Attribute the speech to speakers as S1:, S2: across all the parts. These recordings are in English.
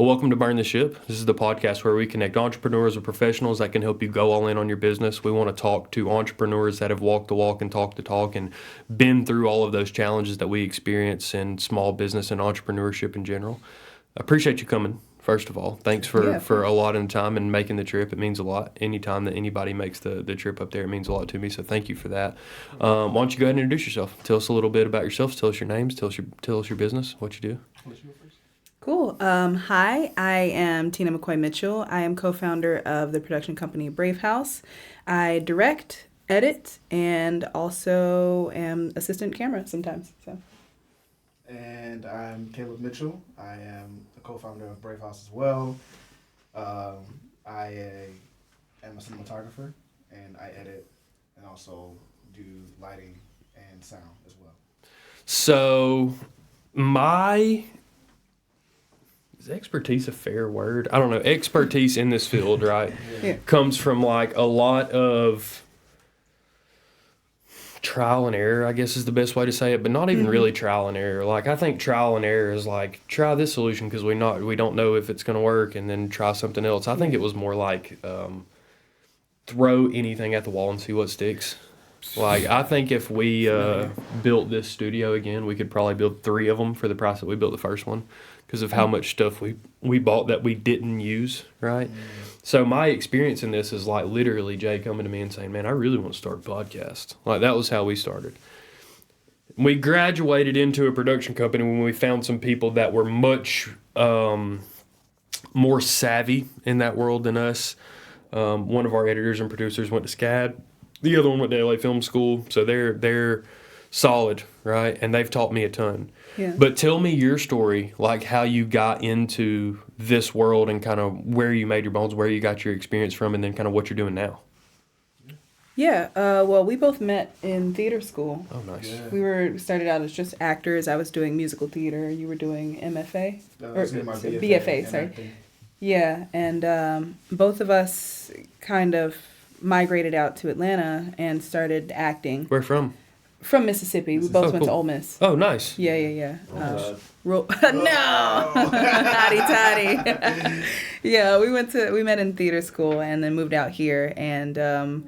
S1: Well, welcome to Burn the Ship. This is the podcast where we connect entrepreneurs with professionals that can help you go all in on your business. We want to talk to entrepreneurs that have walked the walk and talked the talk and been through all of those challenges that we experience in small business and entrepreneurship in general. I appreciate you coming, first of all. Thanks for allotting time and making the trip. It means a lot. Anytime that anybody makes the trip up there, it means a lot to me, so thank you for that. Why don't you go ahead and introduce yourself? Tell us a little bit about yourself. Tell us your names. Tell us your business, what you do.
S2: Cool. Hi, I am Tina McCoy-Mitchell. I am co-founder of the production company Brayvhouse. I direct, edit, and also am assistant camera sometimes.
S3: And I'm Kaleb Mitchell. I am a co-founder of Brayvhouse as well. I am a cinematographer, and I edit and also do lighting and sound as well.
S1: So, is expertise a fair word? I don't know. Expertise in this field, right, comes from like a lot of trial and error, I guess is the best way to say it, but not even really trial and error. Like, I think trial and error is like, try this solution because we don't know if it's going to work, and then try something else. I think it was more like throw anything at the wall and see what sticks. Like, I think if we built this studio again, we could probably build 3 of them for the price that we built the first one because of how much stuff we bought that we didn't use, right? So my experience in this is like literally Jay coming to me and saying, man, I really want to start a podcast. Like, that was how we started. We graduated into a production company when we found some people that were much more savvy in that world than us. One of our editors and producers went to SCAD. The other one went to LA Film School, so they're solid, right? And they've taught me a ton.
S2: Yeah.
S1: But tell me your story, like how you got into this world and kind of where you made your bones, where you got your experience from, and then kind of what you're doing now.
S2: Yeah. Well, we both met in theater school.
S1: Oh, nice.
S3: Yeah.
S2: We started out as just actors. I was doing musical theater. You were doing MFA?
S3: I was doing my
S2: BFA, sorry.
S3: acting.
S2: Yeah, and both of us kind of migrated out to Atlanta and started acting.
S1: Where from?
S2: From Mississippi. We both went to
S1: cool.
S2: Ole Miss.
S1: Oh, nice.
S2: Yeah.
S3: Oh,
S2: No, naughty. Yeah, we met in theater school and then moved out here and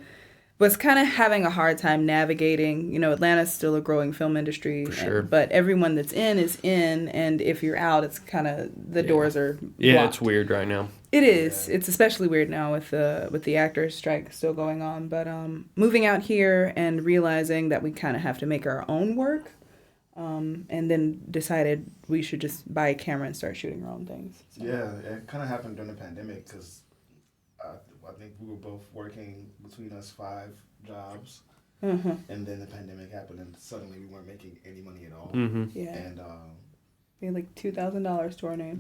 S2: was kind of having a hard time navigating. You know, Atlanta's still a growing film industry,
S1: For sure.
S2: but everyone that's in is in, and if you're out, it's kind of the doors are blocked.
S1: Yeah, it's weird right now.
S2: It is. It's especially weird now with the actors' strike still going on. But moving out here and realizing that we kind of have to make our own work, and then decided we should just buy a camera and start shooting our own things. So.
S3: Yeah, it kind of happened during the pandemic because I think we were both working between us 5 jobs, and then the pandemic happened, and suddenly we weren't making any money at all.
S1: Mm-hmm.
S2: Yeah.
S3: And
S2: we had like $2,000 to our name.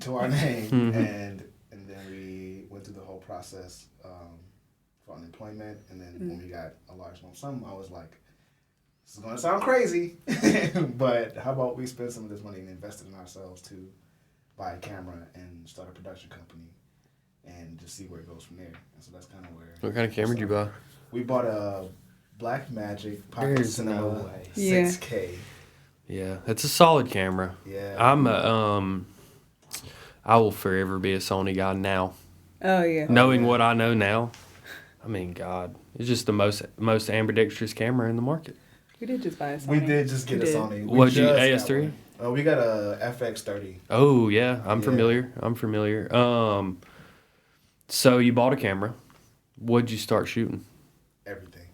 S3: And then we went through the whole process for unemployment, and then when we got a large lump sum, I was like, this is going to sound crazy, but how about we spend some of this money and invest it in ourselves to buy a camera and start a production company and just see where it goes from there. And so that's kind of where...
S1: What kind of camera did you buy?
S3: We bought a Blackmagic Pocket
S1: There's
S3: Cinema
S1: no way.
S3: 6K.
S1: Yeah, it's a solid camera.
S3: Yeah.
S1: I will forever be a Sony guy now.
S2: Oh, yeah.
S1: Knowing what I know now, I mean, God, it's just the most ambidextrous camera in the market.
S2: We did just buy a Sony.
S3: We did just get a Sony.
S1: What'd you, AS3?
S3: We got a FX30.
S1: Oh, yeah, I'm
S3: Yeah.
S1: familiar. So you bought a camera. What'd you start shooting?
S3: Everything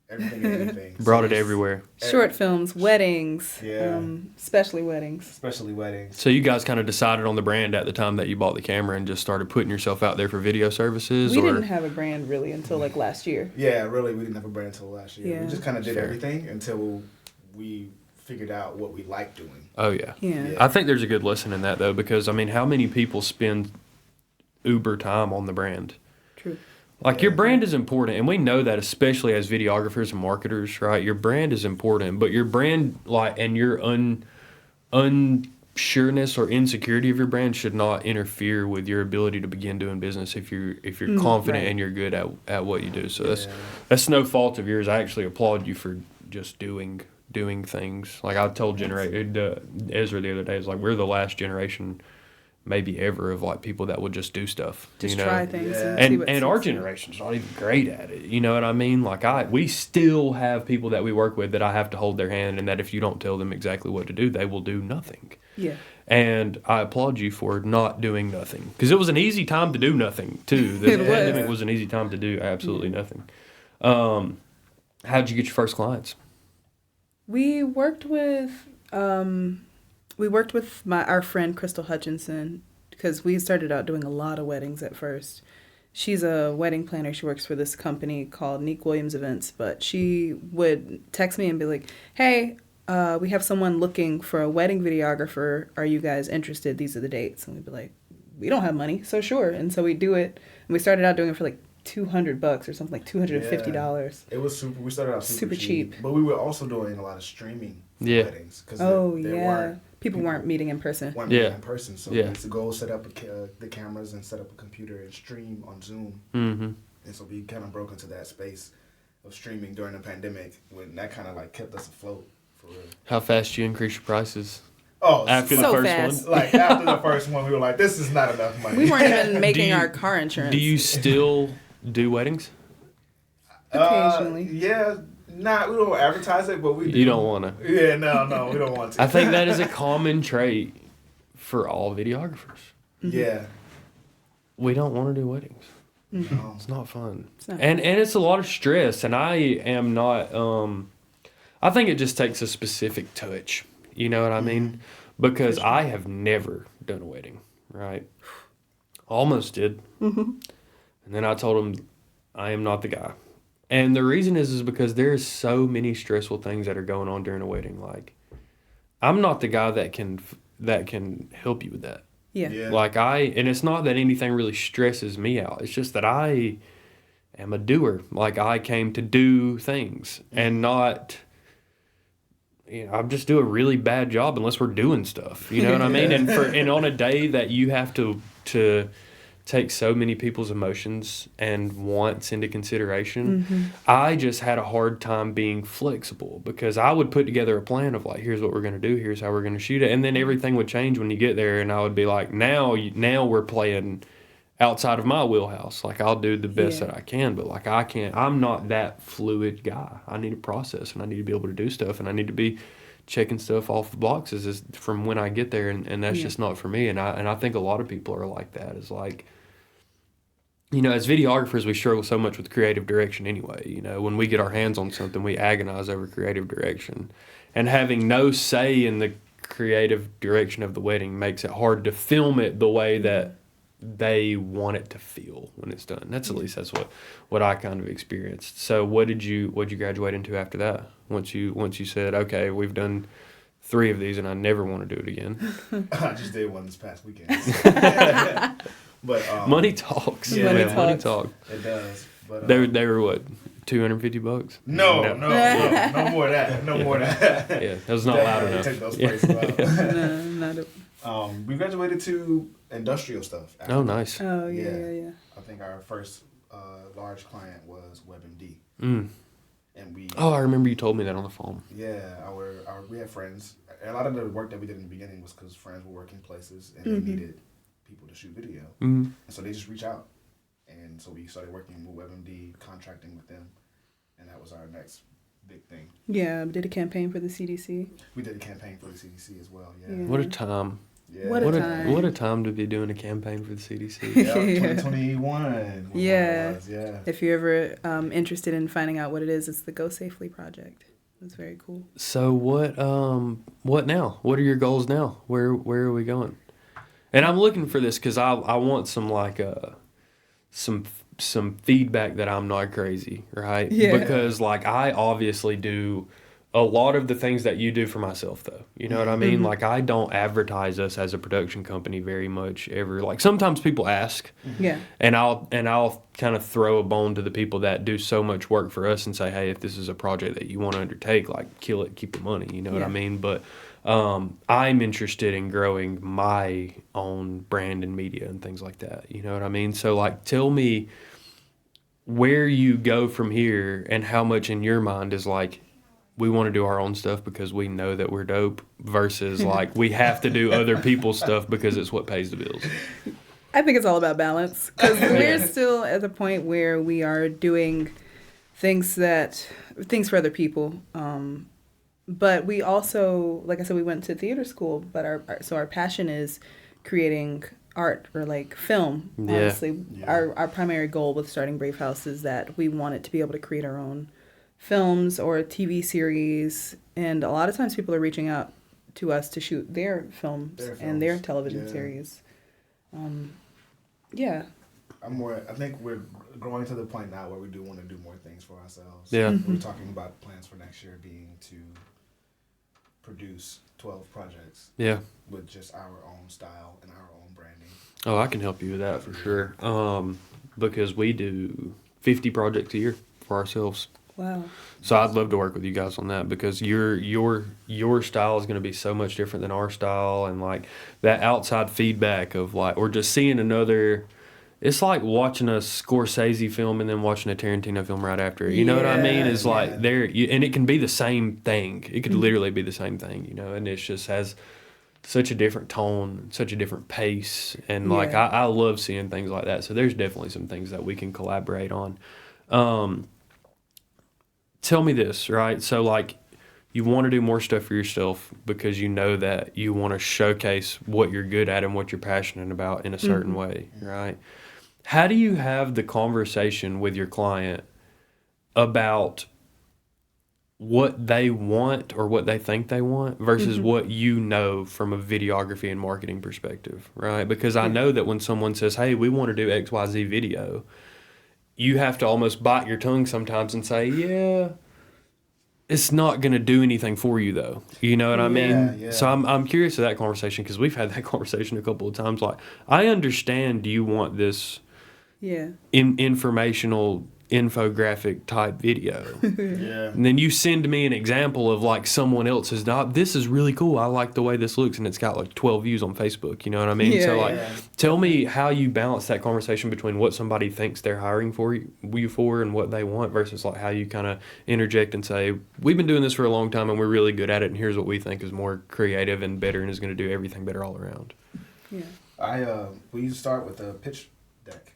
S3: and anything.
S1: Brought it everywhere.
S2: Short films, weddings,
S3: Yeah.
S2: especially weddings.
S3: Especially weddings.
S1: So you guys kind of decided on the brand at the time that you bought the camera and just started putting yourself out there for video services?
S2: We didn't have a brand really until like last year.
S3: Yeah, really, we didn't have a brand until last year.
S2: Yeah.
S3: We just kind of did
S1: Fair.
S3: everything until we figured out what we liked doing.
S1: Oh, yeah.
S2: Yeah.
S1: I think there's a good lesson in that, though, because, I mean, how many people spend uber time on the brand?
S2: True.
S1: Like, your brand is important, and we know that, especially as videographers and marketers, right? Your brand is important, but your brand, like, and your unsureness or insecurity of your brand should not interfere with your ability to begin doing business if you're confident
S2: right.
S1: and you're good at what you do. So that's no fault of yours. I actually applaud you for just doing things. Like I told Ezra the other day, it's like we're the last generation maybe ever of like people that would just do stuff.
S2: Just
S1: you know?
S2: try things
S3: Yeah.
S2: and see
S1: And
S2: what
S1: and our
S2: succeeds.
S1: generation's not even great at it. You know what I mean? Like we still have people that we work with that I have to hold their hand, and that if you don't tell them exactly what to do, they will do nothing.
S2: Yeah.
S1: And I applaud you for not doing nothing, because it was an easy time to do nothing too. The
S2: It was.
S1: pandemic was an easy time to do absolutely nothing. How'd you get your first clients?
S2: We worked with our friend Crystal Hutchinson, because we started out doing a lot of weddings at first. She's a wedding planner. She works for this company called Neek Williams Events, but she would text me and be like, "Hey, we have someone looking for a wedding videographer. Are you guys interested? These are the dates." And we'd be like, "We don't have money, so sure." And so we do it. And we started out doing it for like $200 or something, like $250.
S3: It was super. We started out super
S2: cheap.
S3: but we were also doing a lot of streaming
S1: Yeah.
S3: weddings. Cause
S2: People weren't meeting in person.
S3: weren't
S1: Yeah.
S3: meeting in person, so
S1: Yeah.
S3: we used to go set up the cameras and set up a computer and stream on Zoom.
S1: Mm-hmm.
S3: And so we kind of broke into that space of streaming during the pandemic, when that kind of like kept us afloat for real.
S1: How fast you increase your prices?
S3: Oh,
S1: After the
S2: So
S1: first
S2: fast.
S1: one?
S3: like after the first one, we were like, "This is not enough money."
S2: We weren't even making
S1: you-
S2: our car insurance.
S1: Do you still do weddings?
S2: Occasionally.
S3: Yeah, we don't advertise it, but we do.
S1: You don't want to.
S3: Yeah, no, we don't want to.
S1: I think that is a common trait for all videographers.
S3: Yeah.
S1: We don't want to do weddings.
S3: No.
S1: It's not fun.
S2: It's not
S1: And it's a lot of stress, and I am not I think it just takes a specific touch. You know what I mean? Because I have never done a wedding, right? Almost did. And then I told him I am not the guy. And the reason is because there's so many stressful things that are going on during a wedding. Like, I'm not the guy that can help you with that.
S2: Yeah.
S3: Yeah.
S1: And it's not that anything really stresses me out. It's just that I am a doer. Like, I came to do things and not, I just do a really bad job unless we're doing stuff. You know what I mean? And on a day that you have to take so many people's emotions and wants into consideration, I just had a hard time being flexible, because I would put together a plan of like, here's what we're going to do, here's how we're going to shoot it, and then everything would change when you get there, and I would be like, now we're playing outside of my wheelhouse. Like, I'll do the best that I can, but like, I'm not that fluid guy. I need a process, and I need to be able to do stuff, and I need to be checking stuff off the boxes from when I get there, and that's just not for me. And I think a lot of people are like that. Is like, as videographers, we struggle so much with creative direction anyway. When we get our hands on something, we agonize over creative direction. And having no say in the creative direction of the wedding makes it hard to film it the way that they want it to feel when it's done. That's what I kind of experienced. So what'd you graduate into after that? Once you said, okay, we've done 3 of these and I never want to do it again.
S3: I just did one this past weekend. But
S1: money talks.
S3: Yeah,
S1: money talks.
S3: It does. But
S1: They were what, $250?
S3: No more of that. No more of that.
S1: Yeah, that was not loud
S3: Definitely
S1: enough.
S3: Take those prices out.
S2: No, not a,
S3: We graduated to industrial stuff. after
S1: Oh,
S3: that.
S1: nice.
S2: oh, yeah.
S3: I think our first large client was WebMD,
S1: Mm.
S3: and we.
S1: Oh, I remember you told me that on the phone.
S3: Yeah, we had friends. A lot of the work that we did in the beginning was because friends were working places and they needed people to shoot video,
S1: Mm.
S3: and so they just reach out, and so we started working with WebMD, contracting with them, and that was our next big thing.
S2: Yeah, did a campaign for the CDC.
S3: We did a campaign for the CDC as well. Yeah.
S2: Yeah.
S1: What a time.
S3: Yeah.
S2: What a time.
S1: What a time to be doing a campaign for the CDC.
S3: Yeah, 2021.
S2: Yeah.
S3: Yeah.
S2: If you're ever interested in finding out what it is, it's the Go Safely Project. It's very cool.
S1: So what now? What are your goals now? Where are we going? And I'm looking for this because I want some some feedback that I'm not crazy, right?
S2: Yeah.
S1: Because like I obviously do a lot of the things that you do for myself, though. You know what I mean? Like, I don't advertise us as a production company very much ever. Like, sometimes people ask,
S2: Yeah.
S1: and I'll kind of throw a bone to the people that do so much work for us and say, hey, if this is a project that you want to undertake, like, kill it, keep the money. You know what I mean? But I'm interested in growing my own brand and media and things like that. You know what I mean? So, like, tell me where you go from here and how much in your mind is like, we want to do our own stuff because we know that we're dope versus like we have to do other people's stuff because it's what pays the bills.
S2: I think it's all about balance because we're still at the point where we are doing things for other people. But we also, like I said, we went to theater school, but our passion is creating art or like film.
S1: Yeah.
S2: Honestly, our primary goal with starting Brayvhouse is that we wanted to be able to create our own films or TV series, and a lot of times people are reaching out to us to shoot their films and their television series. Yeah.
S3: I think we're growing to the point now where we do want to do more things for ourselves.
S1: Yeah.
S3: We're talking about plans for next year being to produce 12 projects.
S1: Yeah.
S3: With just our own style and our own branding.
S1: Oh, I can help you with that for sure. Because we do 50 projects a year for ourselves.
S2: Wow.
S1: So I'd love to work with you guys on that because your style is going to be so much different than our style, and like that outside feedback of like, or just seeing another. It's like watching a Scorsese film and then watching a Tarantino film right after. You know what I mean? It's like and it can be the same thing. It could literally be the same thing, you know, and it just has such a different tone, such a different pace. And like, I love seeing things like that. So there's definitely some things that we can collaborate on. Tell me this, right? So like, you want to do more stuff for yourself because you know that you want to showcase what you're good at and what you're passionate about in a certain way, right? How do you have the conversation with your client about what they want or what they think they want versus what you know from a videography and marketing perspective, right? Because I know that when someone says, hey, we want to do XYZ video, you have to almost bite your tongue sometimes and say, yeah, it's not going to do anything for you though. You know what I mean?
S3: Yeah.
S1: So I'm curious of that conversation because we've had that conversation a couple of times. Like, I understand you want this informational infographic type video. And then you send me an example of like someone else says, this is really cool. I like the way this looks. And it's got like 12 views on Facebook. You know what I mean? Tell me how you balance that conversation between what somebody thinks they're hiring for you for and what they want versus like how you kind of interject and say, we've been doing this for a long time and we're really good at it. And here's what we think is more creative and better and is going to do everything better all around.
S3: We start with a pitch deck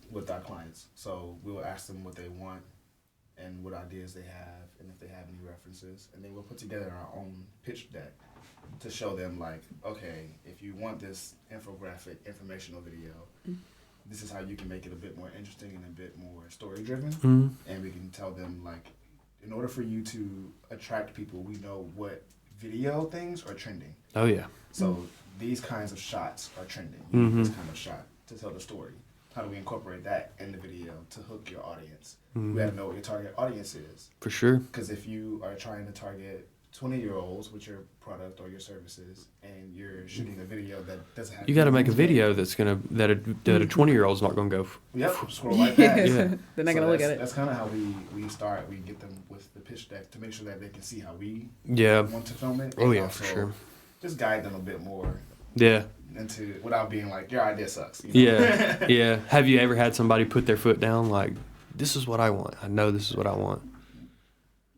S3: with our clients. So we'll ask them what they want and what ideas they have and if they have any references. And then we'll put together our own pitch deck to show them like, okay, if you want this infographic informational video, this is how you can make it a bit more interesting and a bit more story driven. And we can tell them like, in order for you to attract people, we know what video things are trending.
S1: Oh yeah.
S3: So these kinds of shots are trending. You need this kind of shot to tell the story. How do we incorporate that in the video to hook your audience? We got to know what your target audience is.
S1: For sure.
S3: Because if you are trying to target 20-year-olds with your product or your services, and you're shooting a video that doesn't have,
S1: you got to make a video that's gonna that a 20-year-old's not gonna go.
S3: Scroll like that.
S2: They're not gonna look at it.
S3: That's kind of how we start. We get them with the pitch deck to make sure that they can see how we want to film it.
S1: Oh yeah, for sure.
S3: Just guide them a bit more.
S1: Yeah.
S3: Into without being like, your idea sucks.
S1: You know? Yeah. Have you ever had somebody put their foot down like, this is what I want. I know this is what I want.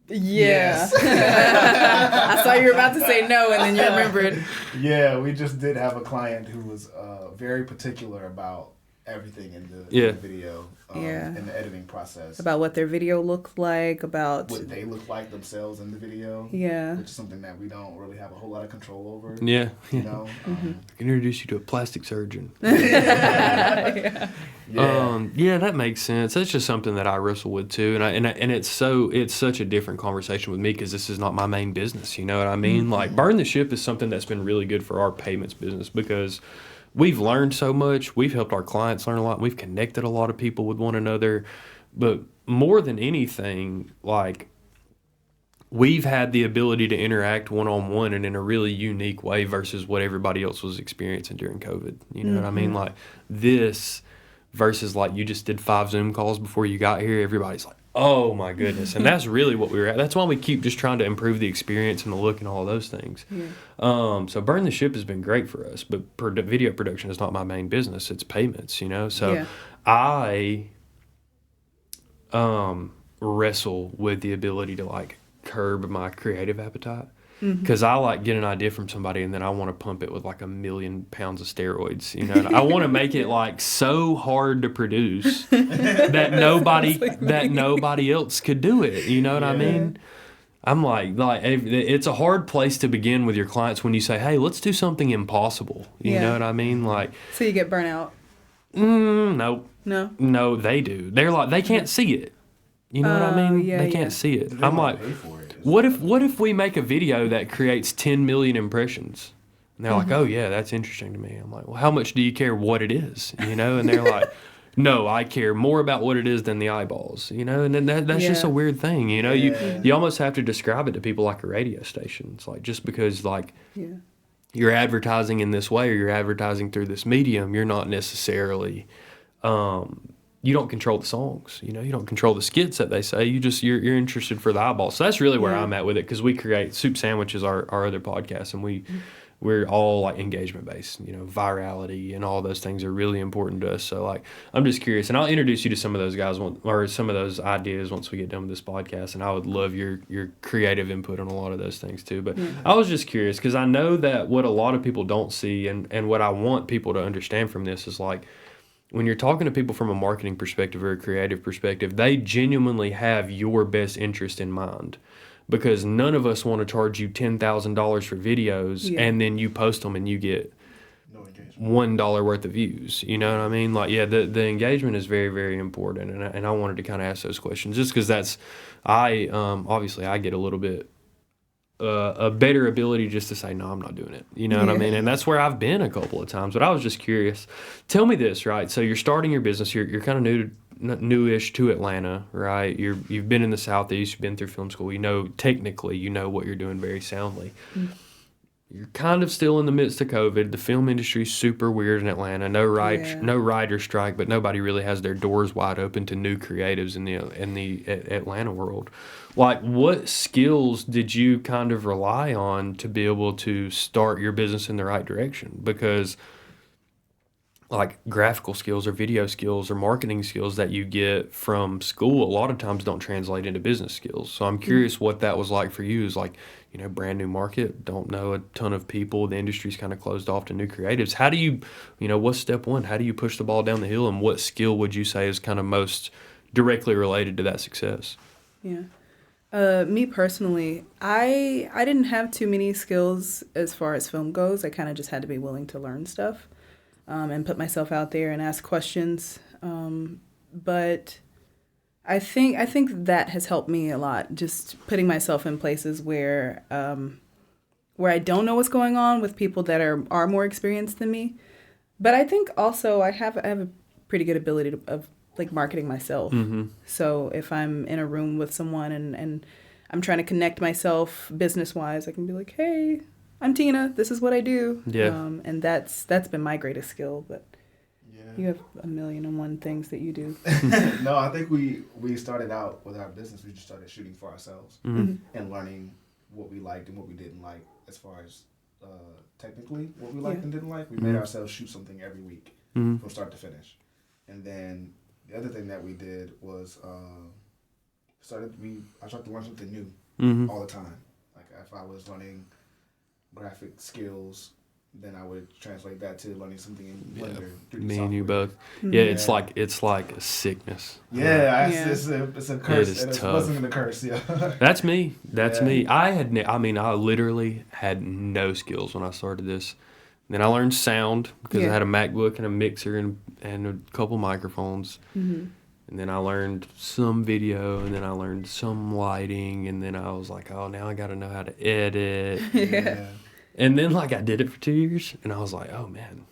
S2: Yeah. I saw you were about to say no and then you remembered.
S3: Yeah, we just did have a client who was very particular about everything in the video, in the editing process.
S2: About what their video looked like, about
S3: what they look like themselves in the video.
S2: Yeah.
S3: Which is something that we don't really have a whole lot of control over.
S1: Yeah.
S3: You know?
S1: I can introduce you to a plastic surgeon.
S3: Yeah,
S1: that makes sense. That's just something that I wrestle with too, and it's such a different conversation with me because this is not my main business. You know what I mean? Like, Burn the Ship is something that's been really good for our payments business because we've learned so much. We've helped our clients learn a lot. We've connected a lot of people with one another. But more than anything, like, we've had the ability to interact one-on-one and in a really unique way versus what everybody else was experiencing during COVID. You know what I mean? Like, this versus, like, you just did 5 Zoom calls before you got here. Everybody's like, oh, my goodness. And that's really what we were at. That's why we keep just trying to improve the experience and the look and all those things. So Burn the Ship has been great for us. But video production is not my main business. It's payments, you know? So I wrestle with the ability to, like, curb my creative appetite. Because I like get an idea from somebody and then I want to pump it with like 1,000,000 pounds of steroids, you know. And I want to make it like so hard to produce that nobody else could do it. You know what I mean? I'm like it's a hard place to begin with your clients when you say, "Hey, let's do something impossible." You know what I mean? Like,
S2: so you get burnt out.
S1: No, they do. They're like they can't see it. You know what I mean? They can't see it. I'm like, what if we make a video that creates 10 million impressions? And they're like, oh yeah, that's interesting to me. I'm like, well, how much do you care what it is? You know? And they're like, no, I care more about what it is than the eyeballs. You know? And then that's just a weird thing. You know? You almost have to describe it to people like a radio station. It's like just because like you're advertising in this way or you're advertising through this medium, you're not necessarily. You don't control the songs, you know. You don't control the skits that they say. You're interested for the eyeballs. So that's really where I'm at with it because we create Soup Sandwiches, our other podcast, and we're all like engagement based. You know, virality and all those things are really important to us. So like, I'm just curious, and I'll introduce you to some of those guys or some of those ideas once we get done with this podcast. And I would love your creative input on a lot of those things too. But I was just curious because I know that what a lot of people don't see, and what I want people to understand from this is like. When you're talking to people from a marketing perspective or a creative perspective, they genuinely have your best interest in mind because none of us want to charge you $10,000 for videos and then you post them and you get $1 worth of views. You know what I mean? Like, the engagement is very, very important. And I wanted to kind of ask those questions just because obviously I get a little bit a better ability just to say, no, I'm not doing it. You know what I mean? And that's where I've been a couple of times. But I was just curious. Tell me this, right? So you're starting your business. You're kind of newish to Atlanta, right? You've been in the Southeast. You've been through film school. Technically, you know what you're doing very soundly. You're kind of still in the midst of COVID. The film industry's super weird in Atlanta. No writer strike, but nobody really has their doors wide open to new creatives in the Atlanta world. Like, what skills did you kind of rely on to be able to start your business in the right direction? Because, like, graphical skills or video skills or marketing skills that you get from school a lot of times don't translate into business skills. So I'm curious what that was like for you. Is like, you know, brand new market, don't know a ton of people. The industry's kind of closed off to new creatives. How do you what's step one? How do you push the ball down the hill? And what skill would you say is kind of most directly related to that success?
S2: Yeah. Me personally, I didn't have too many skills as far as film goes. I kind of just had to be willing to learn stuff and put myself out there and ask questions. But I think that has helped me a lot, just putting myself in places where I don't know what's going on with people that are more experienced than me. But I think also I have a pretty good ability of like marketing myself. So if I'm in a room with someone and I'm trying to connect myself business wise, I can be like, hey, I'm Tina, this is what I do. And that's been my greatest skill. But you have 1,000,001 things that you do.
S3: No, I think we started out with our business. We just started shooting for ourselves and learning what we liked and what we didn't like as far as technically what we liked and didn't like. We made ourselves shoot something every week from start to finish. And then the other thing that we did was I started to learn something new all the time. Like if I was learning graphic skills, then I would translate that to learning something in Blender.
S1: Me and you both. Yeah, it's like a sickness.
S3: It's a curse.
S1: It is
S3: It
S1: tough.
S3: wasn't a curse. Yeah.
S1: That's me. That's me. I literally had no skills when I started this. Then I learned sound because I had a MacBook and a mixer and a couple microphones. And then I learned some video, and then I learned some lighting, and then I was like, oh, now I got to know how to edit. And then, like, I did it for 2 years, and I was like, oh, man,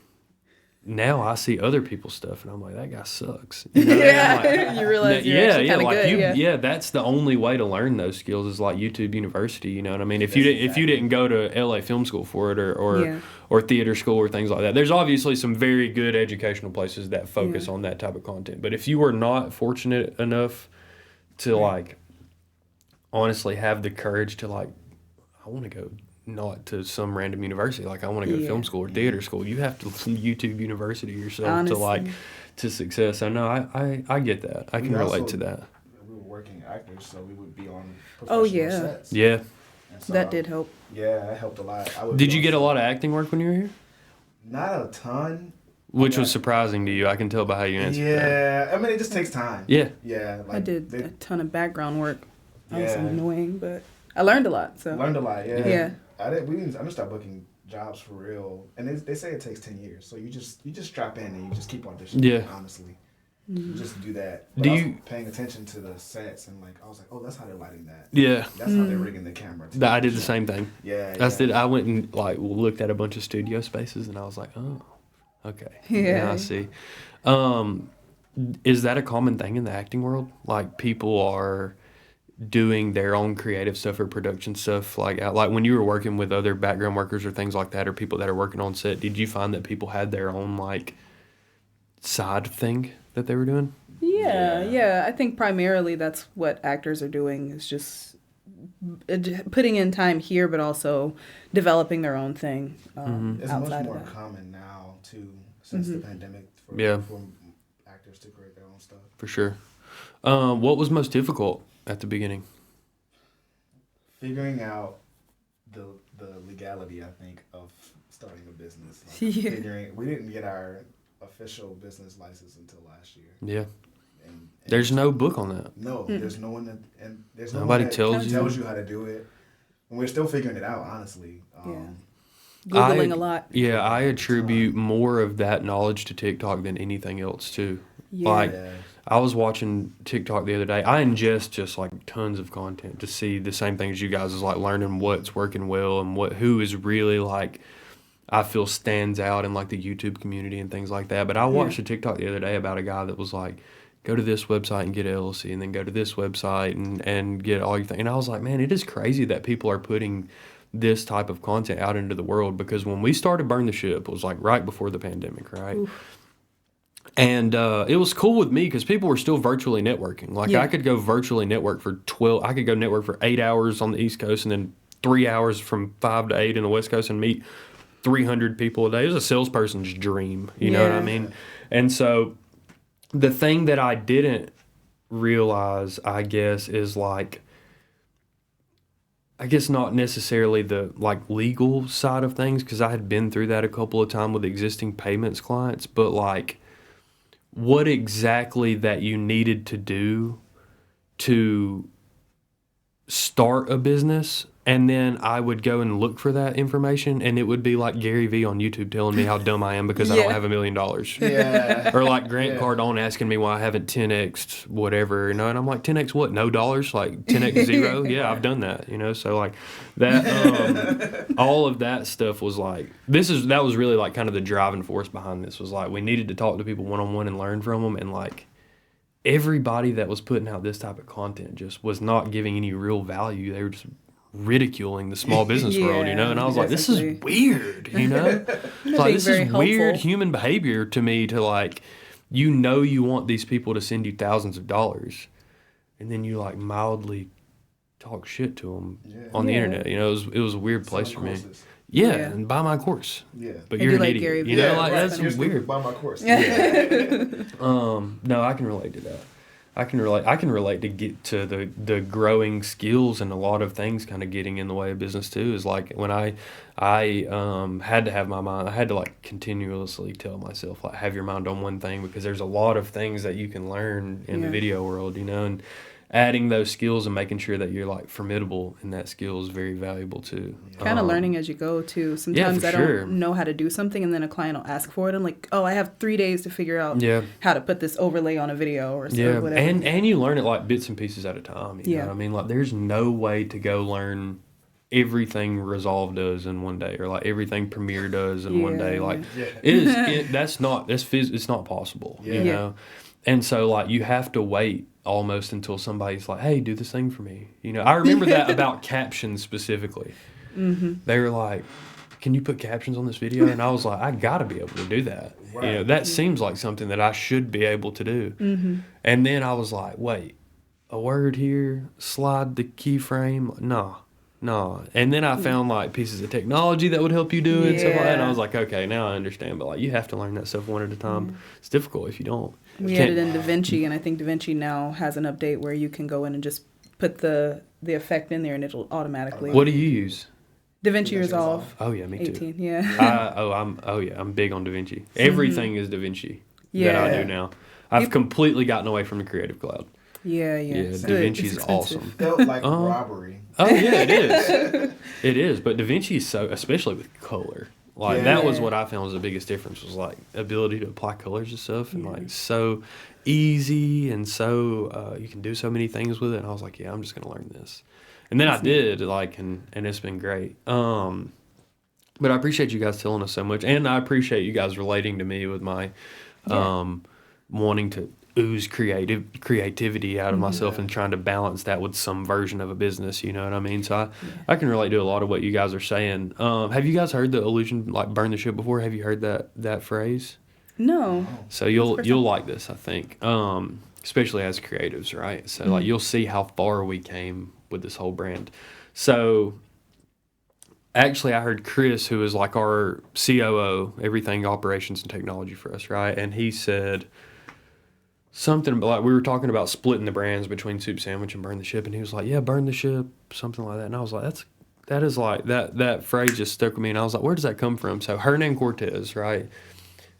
S1: now I see other people's stuff, and I'm like, that guy sucks. You know? Like,
S2: you realize you're actually kind of good.
S1: That's the only way to learn those skills is like YouTube University. You know what I mean? If you didn't go to LA Film School for it or theater school or things like that, there's obviously some very good educational places that focus on that type of content. But if you are not fortunate enough to like honestly have the courage to like, I want to go. Not to some random university. Like I want to go to film school or theater school. You have to YouTube University yourself to success. I know. I get that. I can relate to that.
S3: We were working actors, so we would be on
S2: Oh,
S3: professional
S2: yeah.
S3: sets.
S1: Yeah.
S3: And so,
S2: That did help.
S3: Yeah, that helped a lot. I would
S1: Did
S3: be
S1: you
S3: on
S1: get a
S3: set.
S1: lot of acting work when you were here?
S3: Not a ton.
S1: Which was
S3: got-
S1: surprising to you. I can tell by how you answered that.
S3: Yeah, I mean it just takes time.
S1: Yeah.
S3: Yeah, like
S2: I did a ton of background work. That was
S3: Yeah.
S2: annoying, but I learned a lot. So
S3: learned a lot. Yeah.
S2: Yeah.
S3: I didn't start booking jobs for real, and they say it takes 10 years. So you just strap in and you just keep auditioning.
S1: Yeah.
S3: Honestly, you just do that.
S1: Do
S3: But I was
S1: you-
S3: paying attention to the sets and like I was like, oh, that's how they're lighting that.
S1: Yeah.
S3: That's how they're rigging the camera. Too.
S1: I did the same thing.
S3: Yeah.
S1: I went and like looked at a bunch of studio spaces and I was like, oh, okay.
S2: Yeah.
S1: Now I see. Is that a common thing in the acting world? Like people are doing their own creative stuff or production stuff, like when you were working with other background workers or things like that, or people that are working on set, did you find that people had their own like side thing that they were doing?
S2: Yeah. I think primarily that's what actors are doing is just putting in time here, but also developing their own thing
S3: It's
S2: outside
S3: much more
S2: of that.
S3: common now too since the pandemic for actors to create their own stuff.
S1: For sure. What was most difficult at the beginning?
S3: Figuring out the legality, I think, of starting a business.
S2: Yeah.
S3: We didn't get our official business license until last year.
S1: Yeah.
S3: And
S1: There's no book on that.
S3: no, there's no one that, and there's no
S1: Nobody
S3: one that
S1: tells you.
S3: how to do it. And we're still figuring it out, honestly.
S2: Googling a lot.
S1: Yeah, I attribute more of that knowledge to TikTok than anything else too.
S2: Yeah.
S1: Like
S3: Yeah.
S1: I was watching TikTok the other day. I ingest just like tons of content to see the same thing as you guys, is like learning what's working well and who is really like I feel stands out in like the YouTube community and things like that. But I watched a TikTok the other day about a guy that was like, go to this website and get an LLC, and then go to this website and get all your things. And I was like, man, it is crazy that people are putting this type of content out into the world, because when we started Burn the Ship, it was like right before the pandemic, right? Oof. And it was cool with me because people were still virtually networking. Like I could go virtually network for 8 hours on the East Coast and then 3 hours from 5 to 8 in the West Coast and meet 300 people a day. It was a salesperson's dream, you know what I mean? And so the thing that I didn't realize, I guess, is like, I guess not necessarily the like legal side of things, because I had been through that a couple of times with existing payments clients, but like what exactly that you needed to do to start a business. And then I would go and look for that information, and it would be like Gary Vee on YouTube telling me how dumb I am because I don't have $1 million.
S3: Yeah.
S1: Or like Grant Cardone asking me why I haven't 10x'd whatever, you know, and I'm like, 10x what? No dollars? Like 10x zero? Yeah, I've done that, you know. So like that, all of that stuff was like, that was really like kind of the driving force behind this, was like we needed to talk to people one-on-one and learn from them, and like everybody that was putting out this type of content just was not giving any real value. They were just ridiculing the small business world, you know, and I was like, this is weird, you know. Like, this is weird human behavior to me, to like, you know, you want these people to send you thousands of dollars, and then you like mildly talk shit to them on the internet, you know. It was a weird place for me. Yeah, and buy my course. Yeah, but you're an
S2: like
S1: idiot.
S2: Gary Vee.
S1: You know, like that's weird.
S3: Buy my course.
S1: No, I can relate to that. I can relate to get to the growing skills, and a lot of things kind of getting in the way of business too. Is like when I had to have my mind. I had to like continuously tell myself like, have your mind on one thing, because there's a lot of things that you can learn in the video world, you know, and adding those skills and making sure that you're like formidable in that skill is very valuable too.
S2: Kind of learning as you go too. Sometimes I don't know how to do something, and then a client will ask for it. I'm like, oh, I have 3 days to figure out how to put this overlay on a video or whatever.
S1: And you learn it like bits and pieces at a time. You know what I mean? Like there's no way to go learn everything Resolve does in one day, or like everything Premiere does in one day. Like it's not possible. You know? And so like you have to wait almost until somebody's like, hey, do this thing for me. You know, I remember that about captions specifically. They were like, can you put captions on this video? And I was like, I gotta be able to do that. Right. You know, that seems like something that I should be able to do. And then I was like, wait, a word here, slide the keyframe? No. No. And then I found like pieces of technology that would help you do it and stuff like that. And I
S2: Yeah.
S1: was like, okay, now I understand. But like you have to learn that stuff one at a time. It's difficult if you don't.
S2: We
S1: Can't-
S2: added in DaVinci, and I think DaVinci now has an update where you can go in and just put the effect in there, and it'll automatically.
S1: What do you use?
S2: DaVinci Resolve
S1: Oh yeah, me too.
S2: 18. Yeah.
S1: I'm big on DaVinci. Everything is DaVinci that I
S2: Yeah.
S1: do now. I've completely gotten away from the Creative Cloud.
S2: Yeah.
S1: Yeah,
S2: It's
S1: DaVinci's
S2: expensive.
S1: awesome.
S3: Felt like robbery.
S1: Oh yeah, it is. It is, but DaVinci is so, especially with color. Like that was
S2: Yeah.
S1: what I found was the biggest difference was like ability to apply colors and stuff, and like so easy and so you can do so many things with it. And I was like, yeah, I'm just gonna learn this, and then I did like, and it's been great. But I appreciate you guys telling us so much, and I appreciate you guys relating to me with my wanting to ooze creativity out of myself and trying to balance that with some version of a business. You know what I mean? So I can relate to a lot of what you guys are saying. Have you guys heard the illusion like burn the ship before? Have you heard that phrase?
S2: No.
S1: So you'll like this, I think, especially as creatives, right? So like you'll see how far we came with this whole brand. So actually, I heard Chris, who is like our COO, everything operations and technology for us, right? And he said something about, like, we were talking about splitting the brands between Soup Sandwich and Burn the Ship, and he was like, "Yeah, Burn the Ship," something like that. And I was like, that is like that phrase just stuck with me, and I was like, where does that come from? So Hernan Cortez, right,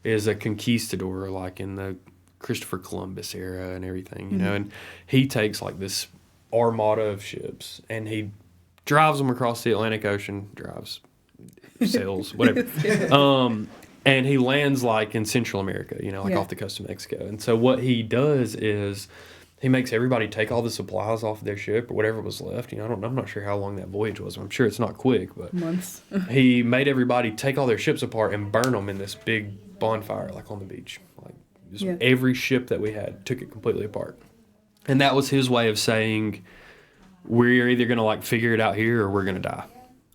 S1: is a conquistador, like in the Christopher Columbus era and everything, you know, and he takes like this armada of ships and he drives them across the Atlantic Ocean, sails, whatever. And he lands like in Central America, you know, like off the coast of Mexico. And so what he does is he makes everybody take all the supplies off their ship or whatever was left. You know, I'm not sure how long that voyage was. I'm sure it's not quick, but
S2: Months.
S1: he made everybody take all their ships apart and burn them in this big bonfire, like on the beach. Like just every ship that we had, took it completely apart. And that was his way of saying, we're either going to like figure it out here or we're going to die.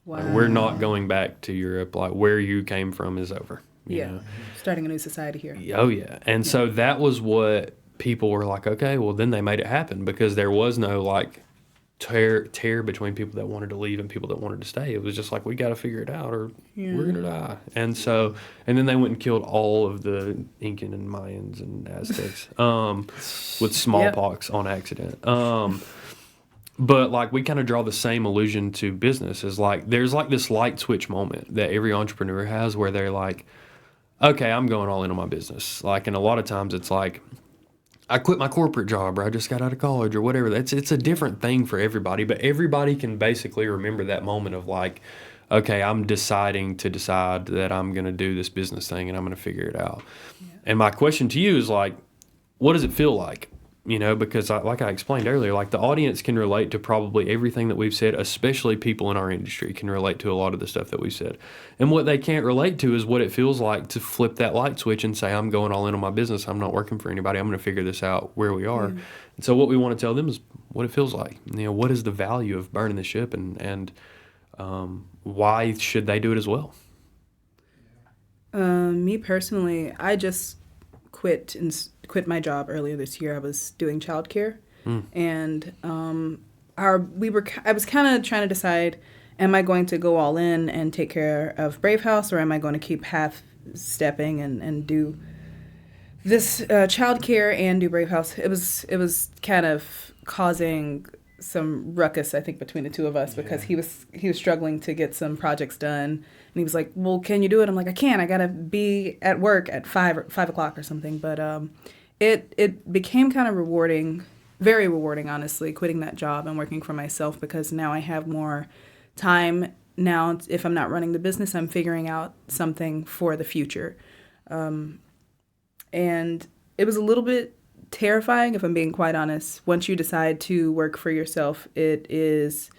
S2: Wow.
S1: Like, we're not going back to Europe. Like where you came from is over. You know?
S2: Starting a new society here.
S1: Oh yeah. And so that was what people were like, okay, well then they made it happen because there was no like tear between people that wanted to leave and people that wanted to stay. It was just like, we got to figure it out or we're going to die. And so, and then they went and killed all of the Incan and Mayans and Aztecs with smallpox on accident. But like we kind of draw the same allusion to business as like, there's like this light switch moment that every entrepreneur has where they're like, okay, I'm going all in on my business. Like, and a lot of times it's like, I quit my corporate job or I just got out of college or whatever. It's a different thing for everybody, but everybody can basically remember that moment of like, okay, I'm deciding to decide that I'm going to do this business thing and I'm going to figure it out. Yeah. And my question to you is like, what does it feel like? You know, because like I explained earlier, like the audience can relate to probably everything that we've said, especially people in our industry can relate to a lot of the stuff that we've said. And what they can't relate to is what it feels like to flip that light switch and say, I'm going all in on my business. I'm not working for anybody. I'm going to figure this out where we are. And so what we want to tell them is what it feels like. You know, what is the value of burning the ship and why should they do it as well?
S2: Me personally, I just quit my job earlier this year. I was doing childcare, and I was kind of trying to decide, am I going to go all in and take care of Brayvhouse, or am I going to keep half stepping and do this childcare and do Brayvhouse? It was kind of causing some ruckus, I think, between the two of us because he was struggling to get some projects done. And he was like, well, can you do it? I'm like, I can't. I got to be at work at 5 o'clock or something. But it became kind of rewarding, very rewarding, honestly, quitting that job and working for myself because now I have more time. Now, if I'm not running the business, I'm figuring out something for the future. And it was a little bit terrifying, if I'm being quite honest. Once you decide to work for yourself, it's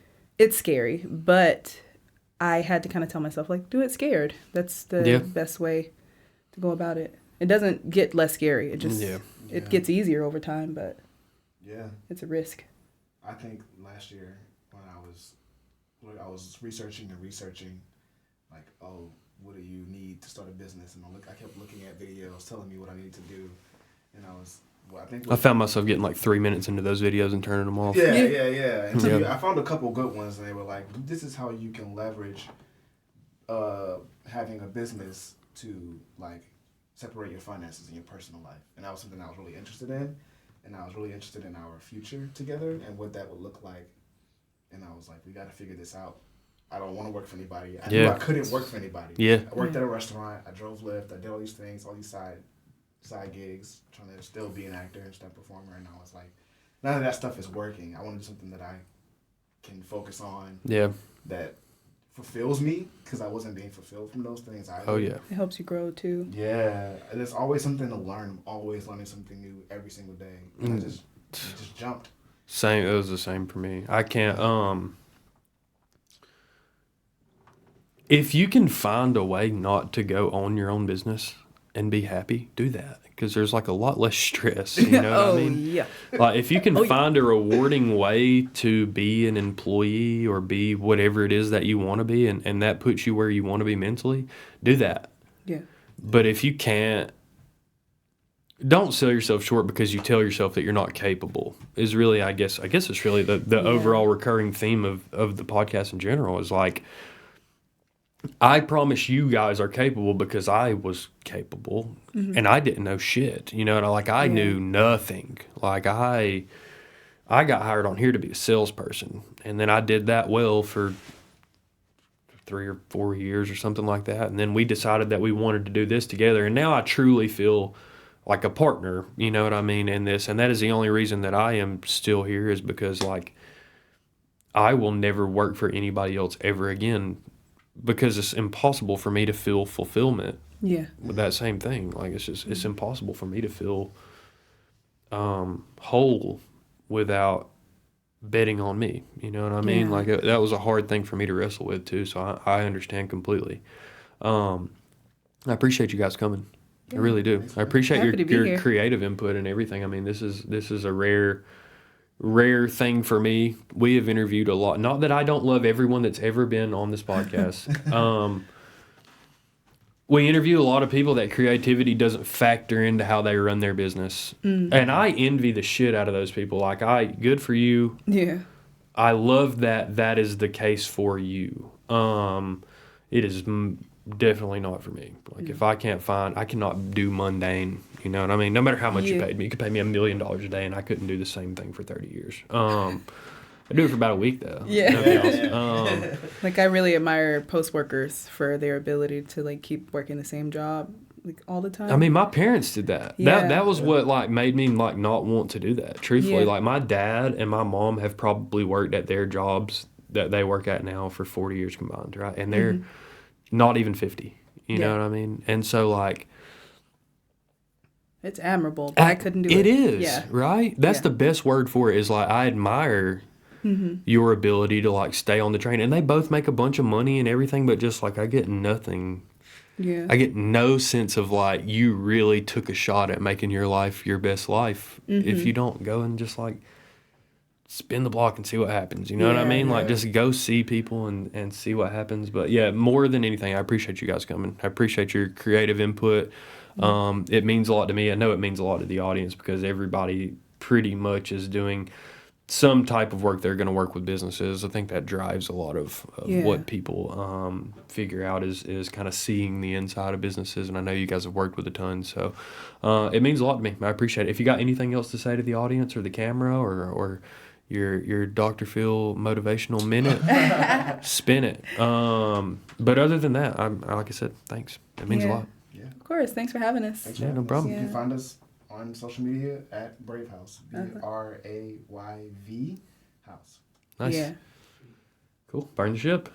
S2: scary, but I had to kind of tell myself, like, do it scared. That's the best way to go about it. It doesn't get less scary. It just it gets easier over time, but it's a risk.
S3: I think last year when I was researching, like, oh, what do you need to start a business? And I kept looking at videos telling me what I needed to do, and I was well, I think
S1: I found myself getting like 3 minutes into those videos and turning them off.
S3: yeah. And so
S1: Yeah.
S3: I found a couple good ones, and they were like, this is how you can leverage having a business to like separate your finances and your personal life. And that was something I was really interested in. And I was really interested in our future together and what that would look like. And I was like, we got to figure this out. I don't want to work for anybody. I knew I couldn't work for anybody.
S1: Yeah.
S3: I worked at a restaurant. I drove Lyft. I did all these things, all these side gigs, trying to still be an actor and stunt performer. And I was like, none of that stuff is working. I want to do something that I can focus on.
S1: Yeah.
S3: That fulfills me, because I wasn't being fulfilled from those things either.
S1: Oh, yeah.
S2: It helps you grow too.
S3: Yeah. There's always something to learn. I'm always learning something new every single day. And I just jumped.
S1: Same. It was the same for me. I can't. If you can find a way not to go own your own business and be happy, do that, because there's like a lot less stress. You know what I mean?
S2: Yeah.
S1: Like if you can find a rewarding way to be an employee or be whatever it is that you want to be, and that puts you where you want to be mentally, do that.
S2: Yeah.
S1: But if you can't, don't sell yourself short because you tell yourself that you're not capable. Is really, I guess it's really the overall recurring theme of the podcast in general is like, I promise you guys are capable because I was capable and I didn't know shit, you know, and I knew nothing. Like I got hired on here to be a salesperson, and then I did that well for 3 or 4 years or something like that. And then we decided that we wanted to do this together. And now I truly feel like a partner, you know what I mean, in this. And that is the only reason that I am still here, is because like I will never work for anybody else ever again, because it's impossible for me to feel fulfillment with that same thing. Like it's impossible for me to feel whole without betting on me. You know what I mean? Like that was a hard thing for me to wrestle with too. So I understand completely. I appreciate you guys coming. I really do. I appreciate your creative input and everything. I mean, this is a rare thing for me. We have interviewed a lot. Not that I don't love everyone that's ever been on this podcast. We interview a lot of people that creativity doesn't factor into how they run their business. And I envy the shit out of those people. Like, good for you.
S2: Yeah.
S1: I love that is the case for you. It is definitely not for me. Like, if I cannot do mundane, you know what I mean? No matter how much you paid me. You could pay me $1 million a day and I couldn't do the same thing for 30 years. I do it for about a week though.
S2: Yeah. Like I really admire post workers for their ability to like keep working the same job like all the time.
S1: I mean, my parents did that. That was what like made me like not want to do that. Truthfully, like my dad and my mom have probably worked at their jobs that they work at now for 40 years combined, right? And they're not even 50. You know what I mean? And so like,
S2: it's admirable, but I couldn't do it.
S1: It is, right? That's the best word for it, is like I admire your ability to like stay on the train. And they both make a bunch of money and everything, but just like I get nothing.
S2: Yeah.
S1: I get no sense of like you really took a shot at making your life your best life if you don't go and just like spin the block and see what happens. You know what I mean? Like just go see people and see what happens. But yeah, more than anything, I appreciate you guys coming. I appreciate your creative input. It means a lot to me. I know it means a lot to the audience because everybody pretty much is doing some type of work. They're going to work with businesses. I think that drives a lot of what people figure out is kind of seeing the inside of businesses. And I know you guys have worked with a ton. So it means a lot to me. I appreciate it. If you got anything else to say to the audience or the camera or your Dr. Phil motivational minute, spin it. But other than that, like I said, thanks. It means a lot.
S2: Of course. Thanks for having us.
S3: Thanks
S1: for having no problem.
S3: You can find us on social media at Brayvhouse. Brayv House.
S1: Nice.
S2: Yeah.
S1: Cool. Burn the ship.